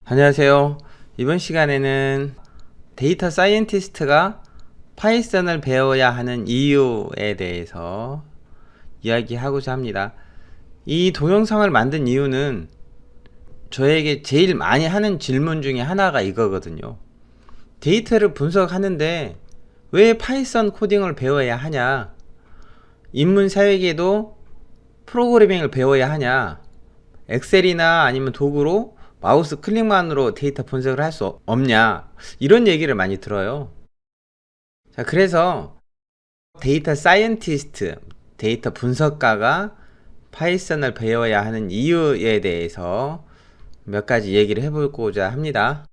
안녕하세요. 이번 시간에는 데이터 사이언티스트가 파이썬을 배워야 하는 이유에 대해서 이야기하고자 합니다. 이 동영상을 만든 이유는 저에게 제일 많이 하는 질문 중에 하나가 이거거든요. 데이터를 분석하는데 왜 파이썬 코딩을 배워야 하냐? 인문 사회계도 프로그래밍을 배워야 하냐? 엑셀이나 아니면 도구로 마우스 클릭만으로 데이터 분석을 할 수 없냐, 이런 얘기를 많이 들어요. 자, 그래서 데이터 사이언티스트, 데이터 분석가가 파이썬을 배워야 하는 이유에 대해서 몇 가지 얘기를 해보고자 합니다.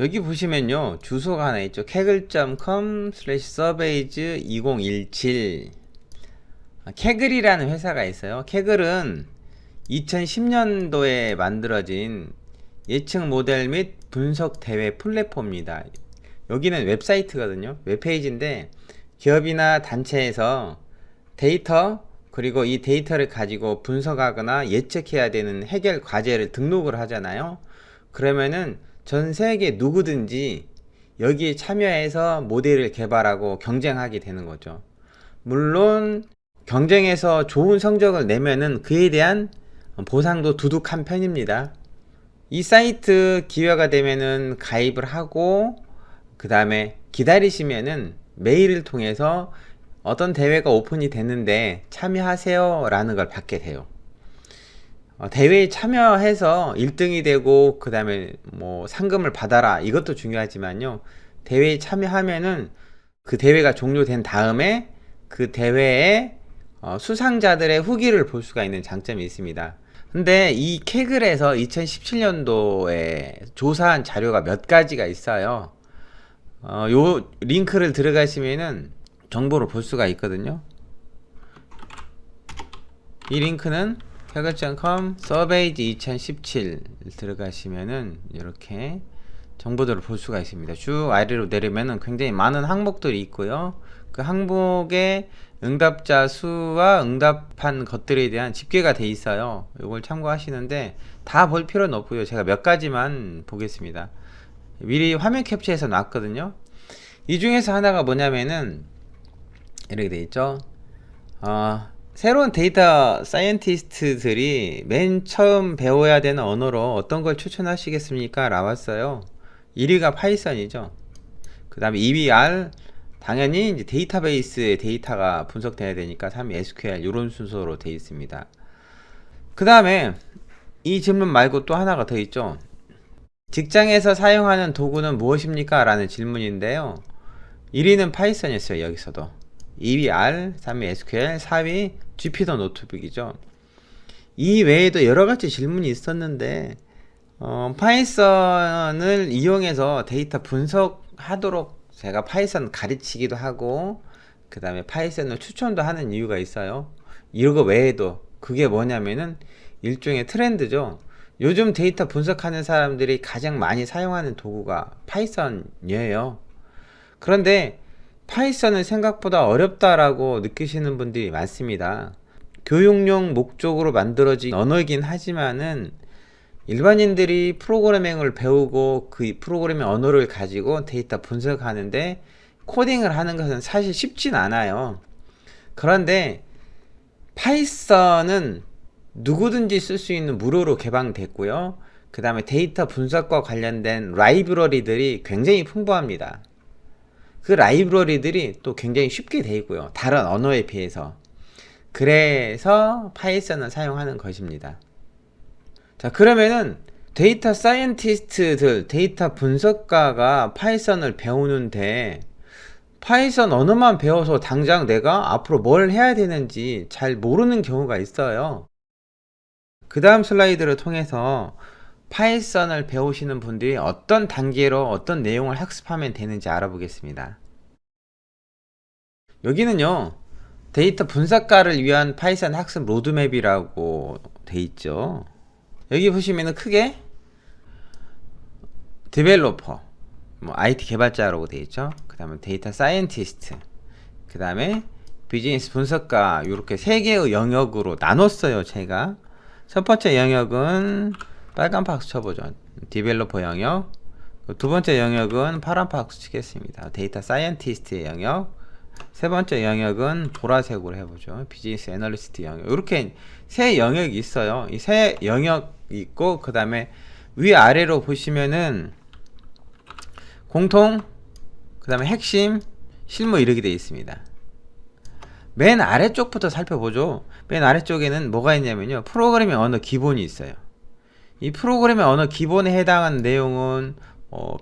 여기 보시면요, 주소가 하나 있죠. kaggle.com/surveys2017. 캐글이라는 회사가 있어요. 캐글은 2010년도에 만들어진 예측 모델 및 분석 대회 플랫폼입니다. 여기는 웹사이트거든요. 웹페이지인데 기업이나 단체에서 데이터, 그리고 이 데이터를 가지고 분석하거나 예측해야 되는 해결 과제를 등록을 하잖아요. 그러면은 전 세계 누구든지 여기에 참여해서 모델을 개발하고 경쟁하게 되는 거죠. 물론 경쟁에서 좋은 성적을 내면은 그에 대한 보상도 두둑한 편입니다. 이 사이트 기회가 되면은 가입을 하고, 그 다음에 기다리시면은 메일을 통해서 어떤 대회가 오픈이 됐는데 참여하세요 라는 걸 받게 돼요. 대회에 참여해서 1등이 되고 그 다음에 뭐 상금을 받아라, 이것도 중요하지만요, 대회에 참여하면은 그 대회가 종료된 다음에 그 대회에 수상자들의 후기를 볼 수가 있는 장점이 있습니다. 근데 이 캐글에서 2017년도에 조사한 자료가 몇 가지가 있어요. 요 링크를 들어가시면은 정보를 볼 수가 있거든요. 이 링크는 kaggle.com surveys 2017 들어가시면은 이렇게 정보들을 볼 수가 있습니다. 쭉 아래로 내리면은 굉장히 많은 항목들이 있고요. 그 항목에 응답자 수와 응답한 것들에 대한 집계가 돼 있어요. 이걸 참고하시는데 다 볼 필요는 없고요. 제가 몇 가지만 보겠습니다. 미리 화면 캡처해서 놨거든요. 이 중에서 하나가 뭐냐면은 이렇게 돼 있죠. 새로운 데이터 사이언티스트들이 맨 처음 배워야 되는 언어로 어떤 걸 추천하시겠습니까? 라왔어요. 1위가 파이썬이죠. 그 다음에 2위 R, 당연히 이제 데이터베이스의 데이터가 분석돼야 되니까 3위 SQL, 이런 순서로 되어 있습니다. 그 다음에 이 질문 말고 또 하나가 더 있죠. 직장에서 사용하는 도구는 무엇입니까? 라는 질문인데요. 1위는 파이썬이었어요. 여기서도 2위 R, 3위 SQL, 4위 Jupyter 노트북이죠. 이 외에도 여러가지 질문이 있었는데 파이썬을 이용해서 데이터 분석하도록 제가 파이썬 가르치기도 하고, 그 다음에 파이썬을 추천도 하는 이유가 있어요. 이거 외에도 그게 뭐냐면은 일종의 트렌드죠. 요즘 데이터 분석하는 사람들이 가장 많이 사용하는 도구가 파이썬이에요. 그런데 파이썬은 생각보다 어렵다라고 느끼시는 분들이 많습니다. 교육용 목적으로 만들어진 언어이긴 하지만은 일반인들이 프로그래밍을 배우고 그 프로그래밍 언어를 가지고 데이터 분석하는데 코딩을 하는 것은 사실 쉽진 않아요. 그런데 파이썬은 누구든지 쓸 수 있는 무료로 개방됐고요. 그 다음에 데이터 분석과 관련된 라이브러리들이 굉장히 풍부합니다. 그 라이브러리들이 또 굉장히 쉽게 되어 있고요. 다른 언어에 비해서. 그래서 파이썬을 사용하는 것입니다. 자, 그러면은 데이터 사이언티스트들, 데이터 분석가가 파이썬을 배우는데 파이썬 언어만 배워서 당장 내가 앞으로 뭘 해야 되는지 잘 모르는 경우가 있어요. 그 다음 슬라이드를 통해서 파이썬을 배우시는 분들이 어떤 단계로 어떤 내용을 학습하면 되는지 알아보겠습니다. 여기는요, 데이터 분석가를 위한 파이썬 학습 로드맵이라고 돼 있죠. 여기 보시면은 크게 디벨로퍼, 뭐 IT 개발자라고 되어 있죠. 그 다음에 데이터 사이언티스트, 그 다음에 비즈니스 분석가, 이렇게 세 개의 영역으로 나눴어요. 제가 첫 번째 영역은 빨간 박스 쳐보죠. 디벨로퍼 영역. 두 번째 영역은 파란 박스 치겠습니다. 데이터 사이언티스트의 영역. 세 번째 영역은 보라색으로 해보죠. 비즈니스 애널리스트 영역. 이렇게 세 영역이 있어요. 이 세 영역 있고, 그 다음에 위아래로 보시면은 공통, 그 다음에 핵심, 실무 이렇게 되어 있습니다. 맨 아래쪽부터 살펴보죠. 맨 아래쪽에는 뭐가 있냐면요, 프로그래밍 언어 기본이 있어요. 이 프로그래밍 언어 기본에 해당하는 내용은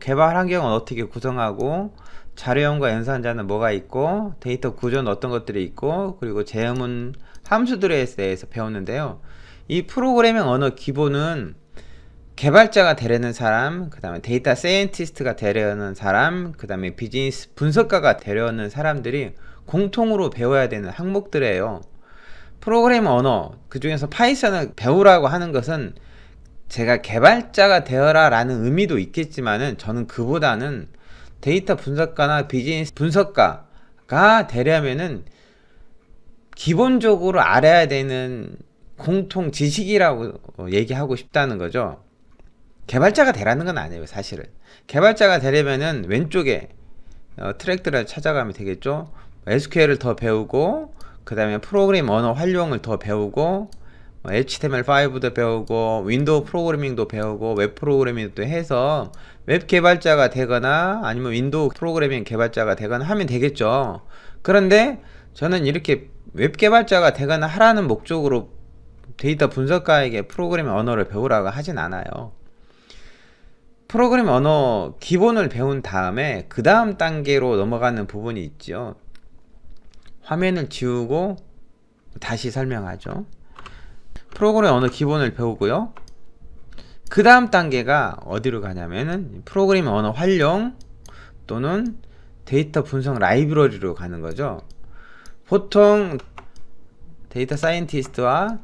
개발 환경은 어떻게 구성하고, 자료형과 연산자는 뭐가 있고, 데이터 구조는 어떤 것들이 있고, 그리고 재음은 함수들에 대해서 배웠는데요. 이 프로그래밍 언어 기본은 개발자가 되려는 사람, 그 다음에 데이터 사이언티스트가 되려는 사람, 그 다음에 비즈니스 분석가가 되려는 사람들이 공통으로 배워야 되는 항목들이에요. 프로그래밍 언어, 그 중에서 파이썬을 배우라고 하는 것은 제가 개발자가 되어라 라는 의미도 있겠지만은, 저는 그보다는 데이터 분석가나 비즈니스 분석가가 되려면은 기본적으로 알아야 되는 공통 지식이라고 얘기하고 싶다는 거죠. 개발자가 되라는 건 아니에요. 사실은 개발자가 되려면은 왼쪽에 트랙들을 찾아가면 되겠죠. SQL을 더 배우고, 그 다음에 프로그램 언어 활용을 더 배우고, HTML5도 배우고, 윈도우 프로그래밍도 배우고, 웹 프로그래밍도 해서 웹 개발자가 되거나 아니면 윈도우 프로그래밍 개발자가 되거나 하면 되겠죠. 그런데 저는 이렇게 웹 개발자가 되거나 하라는 목적으로 데이터 분석가에게 프로그래밍 언어를 배우라고 하진 않아요. 프로그래밍 언어 기본을 배운 다음에 그 다음 단계로 넘어가는 부분이 있죠. 화면을 지우고 다시 설명하죠. 프로그래밍 언어 기본을 배우고요. 그 다음 단계가 어디로 가냐면은 프로그래밍 언어 활용 또는 데이터 분석 라이브러리로 가는 거죠. 보통 데이터 사이언티스트와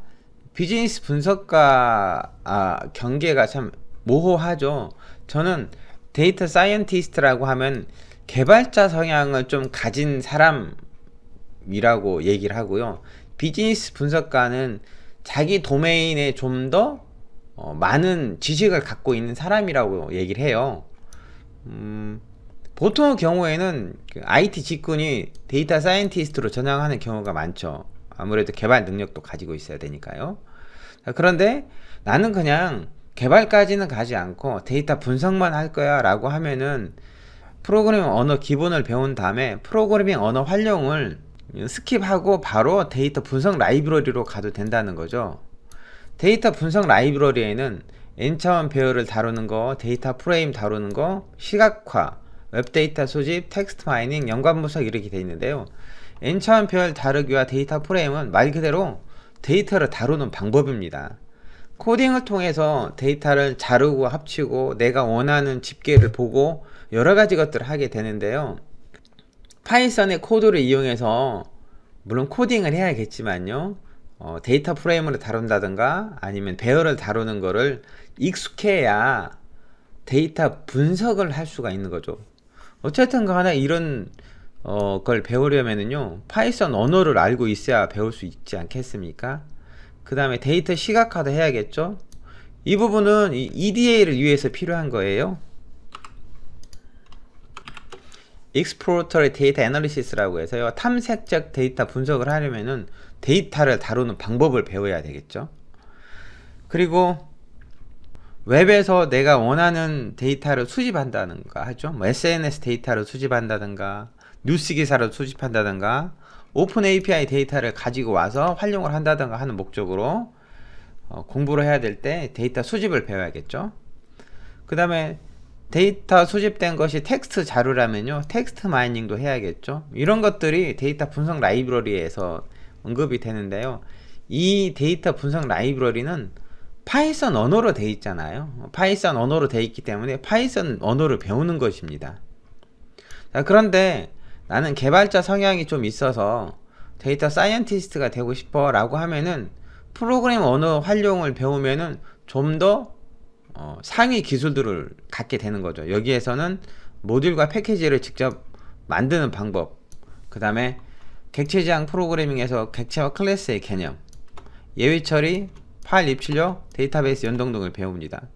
비즈니스 분석가 경계가 참 모호하죠. 저는 데이터 사이언티스트라고 하면 개발자 성향을 좀 가진 사람이라고 얘기를 하고요. 비즈니스 분석가는 자기 도메인에 좀 더 많은 지식을 갖고 있는 사람이라고 얘기를 해요. 보통의 경우에는 IT 직군이 데이터 사이언티스트로 전향하는 경우가 많죠. 아무래도 개발 능력도 가지고 있어야 되니까요. 그런데 나는 그냥 개발까지는 가지 않고 데이터 분석만 할 거야 라고 하면은 프로그래밍 언어 기본을 배운 다음에 프로그래밍 언어 활용을 스킵하고 바로 데이터 분석 라이브러리로 가도 된다는 거죠. 데이터 분석 라이브러리에는 n차원 배열을 다루는 거, 데이터 프레임 다루는 거, 시각화, 웹데이터 수집, 텍스트 마이닝, 연관 분석 이렇게 되어 있는데요. n차원 배열 다루기와 데이터 프레임은 말 그대로 데이터를 다루는 방법입니다. 코딩을 통해서 데이터를 자르고 합치고 내가 원하는 집계를 보고 여러가지 것들을 하게 되는데요. 파이썬의 코드를 이용해서 물론 코딩을 해야겠지만요, 데이터 프레임을 다룬다든가 아니면 배열을 다루는 거를 익숙해야 데이터 분석을 할 수가 있는 거죠. 어쨌든 간에 이런 걸 배우려면은요, 파이썬 언어를 알고 있어야 배울 수 있지 않겠습니까? 그 다음에 데이터 시각화도 해야겠죠. 이 부분은 이 EDA를 위해서 필요한 거예요. Exploratory Data Analysis라고 해서요, 탐색적 데이터 분석을 하려면은 데이터를 다루는 방법을 배워야 되겠죠. 그리고 웹에서 내가 원하는 데이터를 수집한다든가 하죠. 뭐 SNS 데이터를 수집한다든가 뉴스 기사를 수집한다든가 오픈 API 데이터를 가지고 와서 활용을 한다든가 하는 목적으로 공부를 해야 될 때 데이터 수집을 배워야겠죠. 그 다음에 데이터 수집된 것이 텍스트 자료라면요, 텍스트 마이닝도 해야겠죠. 이런 것들이 데이터 분석 라이브러리에서 언급이 되는데요. 이 데이터 분석 라이브러리는 파이썬 언어로 되어 있잖아요. 파이썬 언어로 되어 있기 때문에 파이썬 언어를 배우는 것입니다. 자, 그런데 나는 개발자 성향이 좀 있어서 데이터 사이언티스트가 되고 싶어 라고 하면은 프로그램 언어 활용을 배우면은 좀 더 상위 기술들을 갖게 되는 거죠. 여기에서는 모듈과 패키지를 직접 만드는 방법, 그 다음에 객체 지향 프로그래밍에서 객체와 클래스의 개념, 예외 처리, 파일 입출력, 데이터베이스 연동 등을 배웁니다.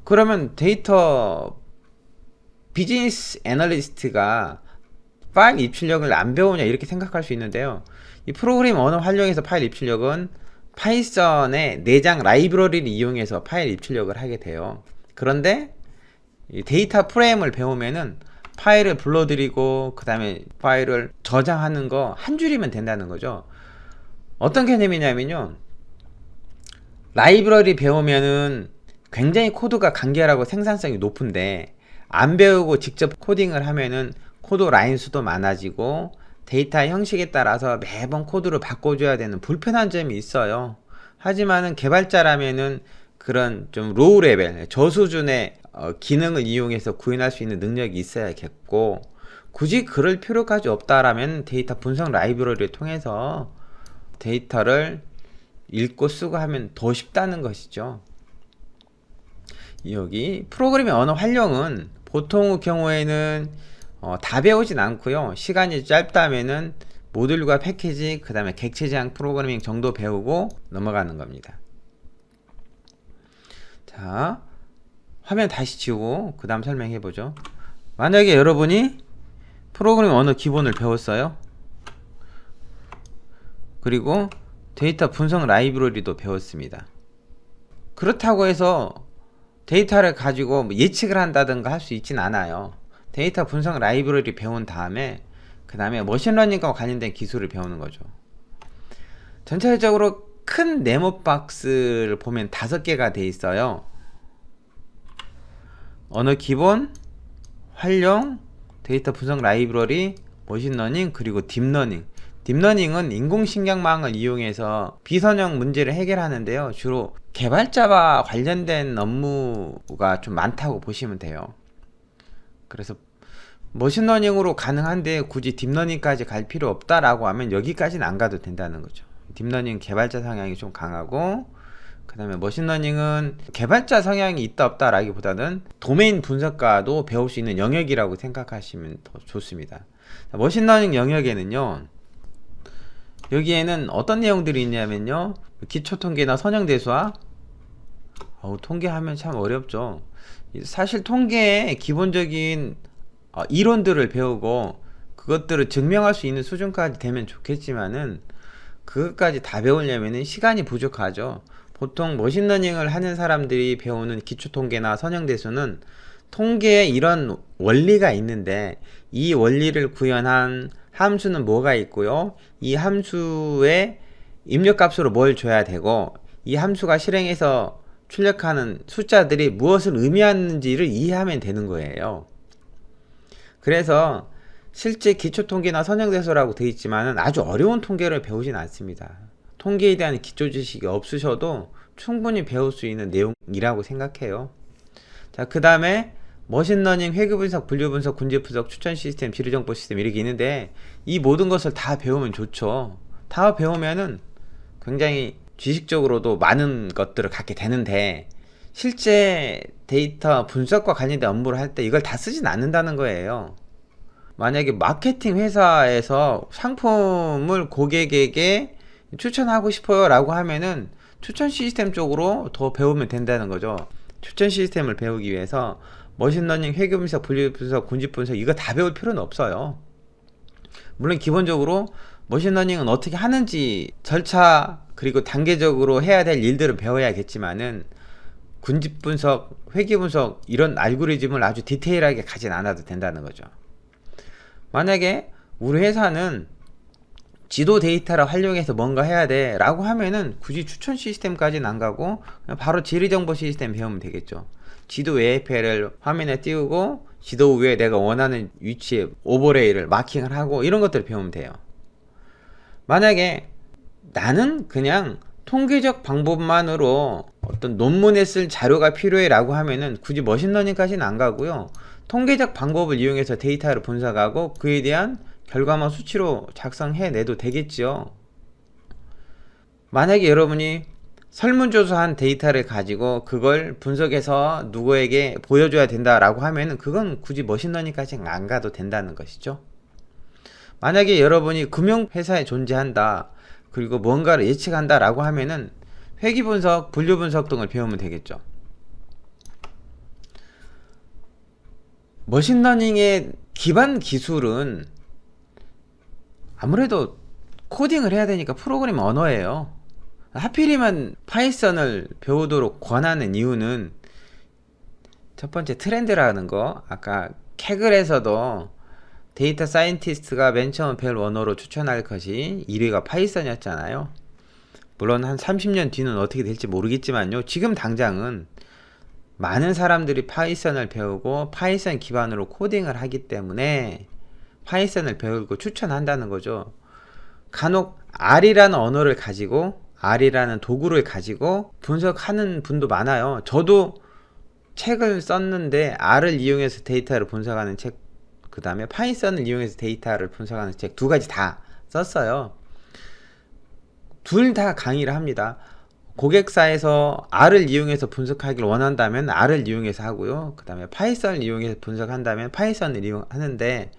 그러면 데이터 비즈니스 애널리스트가 파일 입출력을 안 배우냐 이렇게 생각할 수 있는데요. 이 프로그래밍 언어 활용해서 파일 입출력은 파이썬의 내장 라이브러리를 이용해서 파일 입출력을 하게 돼요. 그런데 이 데이터 프레임을 배우면은 파일을 불러들이고 그 다음에 파일을 저장하는 거 한 줄이면 된다는 거죠. 어떤 개념이냐면요, 라이브러리 배우면은 굉장히 코드가 간결하고 생산성이 높은데 안 배우고 직접 코딩을 하면은 코드 라인 수도 많아지고 데이터 형식에 따라서 매번 코드를 바꿔줘야 되는 불편한 점이 있어요. 하지만은 개발자라면은 그런 좀 로우 레벨, 저수준의 기능을 이용해서 구현할 수 있는 능력이 있어야겠고, 굳이 그럴 필요까지 없다라면 데이터 분석 라이브러리를 통해서 데이터를 읽고 쓰고 하면 더 쉽다는 것이죠. 여기 프로그래밍 언어 활용은 보통의 경우에는 다 배우진 않고요. 시간이 짧다면은 모듈과 패키지, 그 다음에 객체 지향 프로그래밍 정도 배우고 넘어가는 겁니다. 자, 화면 다시 지우고 그 다음 설명해 보죠. 만약에 여러분이 프로그래밍 언어 기본을 배웠어요. 그리고 데이터 분석 라이브러리도 배웠습니다. 그렇다고 해서 데이터를 가지고 예측을 한다든가 할 수 있진 않아요. 데이터 분석 라이브러리 배운 다음에 그 다음에 머신러닝과 관련된 기술을 배우는 거죠. 전체적으로 큰 네모박스를 보면 5개가 돼 있어요. 언어 기본, 활용, 데이터 분석 라이브러리, 머신러닝, 그리고 딥러닝. 딥러닝은 인공신경망을 이용해서 비선형 문제를 해결하는데요. 주로 개발자와 관련된 업무가 좀 많다고 보시면 돼요. 그래서 머신러닝으로 가능한데 굳이 딥러닝까지 갈 필요 없다라고 하면 여기까지는 안 가도 된다는 거죠. 딥러닝 개발자 성향이 좀 강하고, 그 다음에 머신러닝은 개발자 성향이 있다 없다 라기보다는 도메인 분석가도 배울 수 있는 영역이라고 생각하시면 더 좋습니다. 머신러닝 영역에는요, 여기에는 어떤 내용들이 있냐면요, 기초통계나 선형대수와 통계하면 참 어렵죠. 사실 통계의 기본적인 이론들을 배우고 그것들을 증명할 수 있는 수준까지 되면 좋겠지만은 그것까지 다 배우려면 시간이 부족하죠. 보통 머신러닝을 하는 사람들이 배우는 기초통계나 선형대수는 통계에 이런 원리가 있는데 이 원리를 구현한 함수는 뭐가 있고요, 이 함수의 입력값으로 뭘 줘야 되고 이 함수가 실행해서 출력하는 숫자들이 무엇을 의미하는지를 이해하면 되는 거예요. 그래서 실제 기초통계나 선형대수라고 되어 있지만 아주 어려운 통계를 배우진 않습니다. 통계에 대한 기초지식이 없으셔도 충분히 배울 수 있는 내용이라고 생각해요. 자, 그 다음에 머신러닝, 회귀분석, 분류분석, 군집분석, 추천 시스템, 지리정보 시스템 이렇게 있는데 이 모든 것을 다 배우면 좋죠. 다 배우면은 굉장히 지식적으로도 많은 것들을 갖게 되는데 실제 데이터 분석과 관련된 업무를 할 때 이걸 다 쓰진 않는다는 거예요. 만약에 마케팅 회사에서 상품을 고객에게 추천하고 싶어요 라고 하면은 추천 시스템 쪽으로 더 배우면 된다는 거죠. 추천 시스템을 배우기 위해서 머신러닝, 회귀분석, 분류분석, 군집분석 이거 다 배울 필요는 없어요. 물론 기본적으로 머신러닝은 어떻게 하는지 절차 그리고 단계적으로 해야 될 일들을 배워야겠지만은 군집분석, 회귀분석 이런 알고리즘을 아주 디테일하게 가진 않아도 된다는 거죠. 만약에 우리 회사는 지도 데이터를 활용해서 뭔가 해야 돼 라고 하면은 굳이 추천 시스템까지는 안 가고 그냥 바로 지리정보 시스템 배우면 되겠죠. 지도 API를 화면에 띄우고 지도 위에 내가 원하는 위치에 오버레이를 마킹을 하고 이런 것들을 배우면 돼요. 만약에 나는 그냥 통계적 방법만으로 어떤 논문에 쓸 자료가 필요해 라고 하면은 굳이 머신러닝까지는 안 가고요, 통계적 방법을 이용해서 데이터를 분석하고 그에 대한 결과만 수치로 작성해내도 되겠죠. 만약에 여러분이 설문조사한 데이터를 가지고 그걸 분석해서 누구에게 보여줘야 된다라고 하면은 그건 굳이 머신러닝까지 안 가도 된다는 것이죠. 만약에 여러분이 금융회사에 존재한다, 그리고 뭔가를 예측한다 라고 하면은 회귀 분석, 분류 분석 등을 배우면 되겠죠. 머신러닝의 기반 기술은 아무래도 코딩을 해야 되니까 프로그램 언어예요. 하필이면 파이썬을 배우도록 권하는 이유는 첫 번째 트렌드라는 거, 아까 캐글에서도 데이터 사이언티스트가 맨 처음 배울 언어로 추천할 것이 1위가 파이썬이었잖아요. 물론 한 30년 뒤는 어떻게 될지 모르겠지만요, 지금 당장은 많은 사람들이 파이썬을 배우고 파이썬 기반으로 코딩을 하기 때문에 파이썬을 배우고 추천한다는 거죠. 간혹 R이라는 언어를 가지고, R이라는 도구를 가지고 분석하는 분도 많아요. 저도 책을 썼는데 R을 이용해서 데이터를 분석하는 책, 그 다음에 파이썬을 이용해서 데이터를 분석하는 책, 두 가지 다 썼어요. 둘 다 강의를 합니다. 고객사에서 R을 이용해서 분석하기를 원한다면 R을 이용해서 하고요. 그 다음에 파이썬을 이용해서 분석한다면 파이썬을 이용하는데,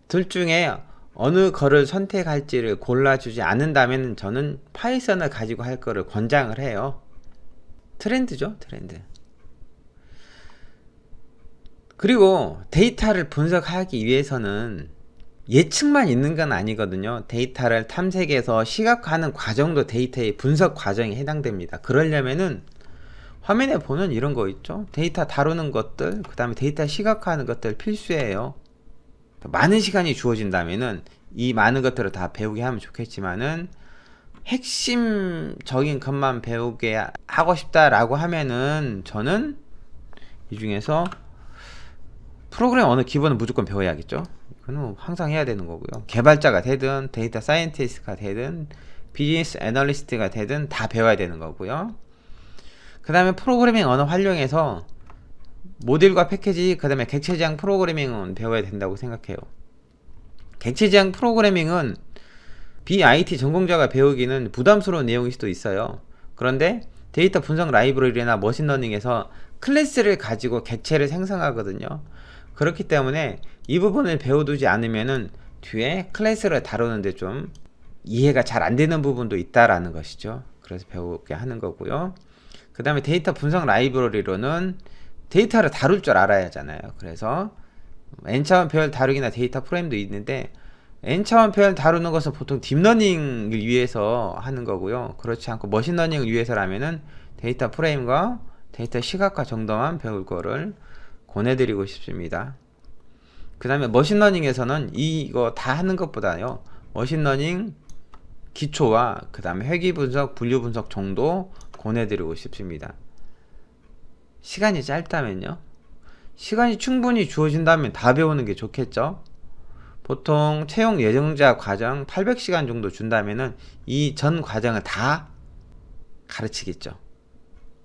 둘 중에 어느 거를 선택할지를 골라주지 않는다면 저는 파이썬을 가지고 할 거를 권장을 해요. 트렌드죠, 트렌드. 그리고 데이터를 분석하기 위해서는 예측만 있는 건 아니거든요. 데이터를 탐색해서 시각화하는 과정도 데이터의 분석 과정에 해당됩니다. 그러려면은 화면에 보는 이런 거 있죠, 데이터 다루는 것들, 그 다음에 데이터 시각화하는 것들 필수예요. 많은 시간이 주어진다면은 이 많은 것들을 다 배우게 하면 좋겠지만은, 핵심적인 것만 배우게 하고 싶다라고 하면은 저는 이 중에서 프로그램 언어 기본은 무조건 배워야겠죠. 이건 항상 해야 되는 거고요. 개발자가 되든 데이터 사이언티스트가 되든 비즈니스 애널리스트가 되든 다 배워야 되는 거고요. 그 다음에 프로그래밍 언어 활용해서 모듈과 패키지, 그 다음에 객체지향 프로그래밍은 배워야 된다고 생각해요. 객체지향 프로그래밍은 BIT 전공자가 배우기는 부담스러운 내용일 수도 있어요. 그런데 데이터 분석 라이브러리나 머신러닝에서 클래스를 가지고 객체를 생성하거든요. 그렇기 때문에 이 부분을 배워두지 않으면은 뒤에 클래스를 다루는데 좀 이해가 잘 안 되는 부분도 있다라는 것이죠. 그래서 배우게 하는 거고요. 그 다음에 데이터 분석 라이브러리로는 데이터를 다룰 줄 알아야 하잖아요. 그래서 N차원 표현 다루기나 데이터 프레임도 있는데, N차원 표현 다루는 것은 보통 딥러닝을 위해서 하는 거고요. 그렇지 않고 머신러닝을 위해서라면은 데이터 프레임과 데이터 시각화 정도만 배울 거를 권해드리고 싶습니다. 그 다음에 머신러닝에서는 이거 다 하는 것보다요, 머신러닝 기초와 그 다음에 회귀 분석, 분류 분석 정도 권해드리고 싶습니다. 시간이 짧다면요, 시간이 충분히 주어진다면 다 배우는 게 좋겠죠. 보통 채용 예정자 과정 800시간 정도 준다면은 이 전 과정을 다 가르치겠죠.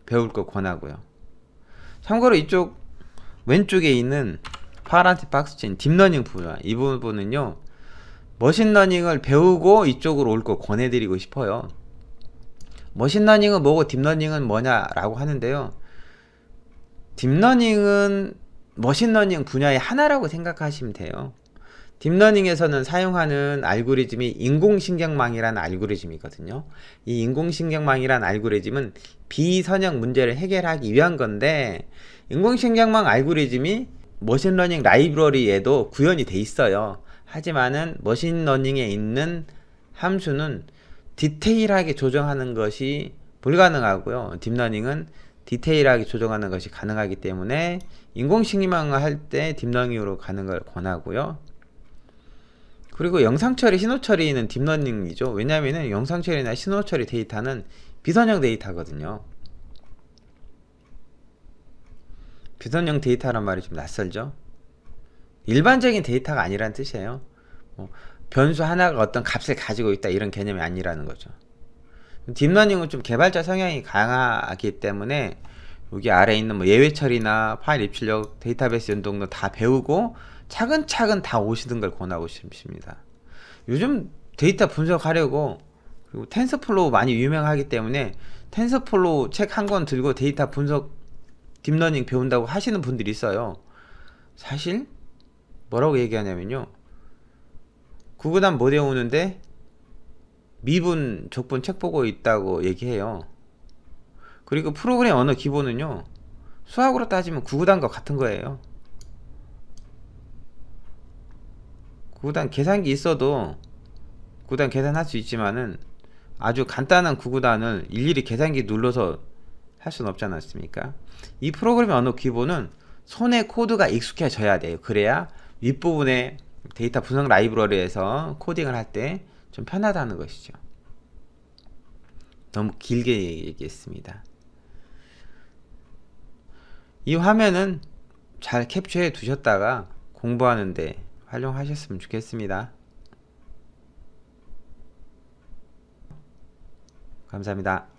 배울 거 권하고요. 참고로 이쪽 왼쪽에 있는 파란색 박스 친 딥러닝 분야, 이 부분은요, 머신러닝을 배우고 이쪽으로 올 거 권해드리고 싶어요. 머신러닝은 뭐고 딥러닝은 뭐냐라고 하는데요, 딥러닝은 머신러닝 분야의 하나라고 생각하시면 돼요. 딥러닝에서는 사용하는 알고리즘이 인공신경망이라는 알고리즘이거든요. 이 인공신경망이라는 알고리즘은 비선형 문제를 해결하기 위한 건데, 인공신경망 알고리즘이 머신러닝 라이브러리에도 구현이 돼 있어요. 하지만은 머신러닝에 있는 함수는 디테일하게 조정하는 것이 불가능하고요. 딥러닝은 디테일하게 조정하는 것이 가능하기 때문에 인공신경망을 할 때 딥러닝으로 가는 걸 권하고요. 그리고 영상처리, 신호처리는 딥러닝이죠. 왜냐하면 영상처리나 신호처리 데이터는 비선형 데이터거든요. 비선형 데이터란 말이 좀 낯설죠. 일반적인 데이터가 아니라는 뜻이에요. 변수 하나가 어떤 값을 가지고 있다, 이런 개념이 아니라는 거죠. 딥러닝은 좀 개발자 성향이 강하기 때문에 여기 아래에 있는 예외 처리나 파일 입출력, 데이터베이스 연동도 다 배우고 차근차근 다 오시는 걸 권하고 싶습니다. 요즘 데이터 분석하려고, 그리고 텐서플로우 많이 유명하기 때문에 텐서플로우 책 한 권 들고 데이터 분석 딥러닝 배운다고 하시는 분들이 있어요. 사실 뭐라고 얘기하냐면요, 구구단 못 외우는데 미분 족분 책 보고 있다고 얘기해요. 그리고 프로그램 언어 기본은요, 수학으로 따지면 구구단과 같은 거예요. 구구단 계산기 있어도 구구단 계산할 수 있지만은 아주 간단한 구구단을 일일이 계산기 눌러서 할 수는 없지 않습니까? 이 프로그램 언어 기본은 손에 코드가 익숙해져야 돼요. 그래야 윗부분에 데이터 분석 라이브러리에서 코딩을 할 때 좀 편하다는 것이죠. 너무 길게 얘기했습니다. 이 화면은 잘 캡처해 두셨다가 공부하는데 활용하셨으면 좋겠습니다. 감사합니다.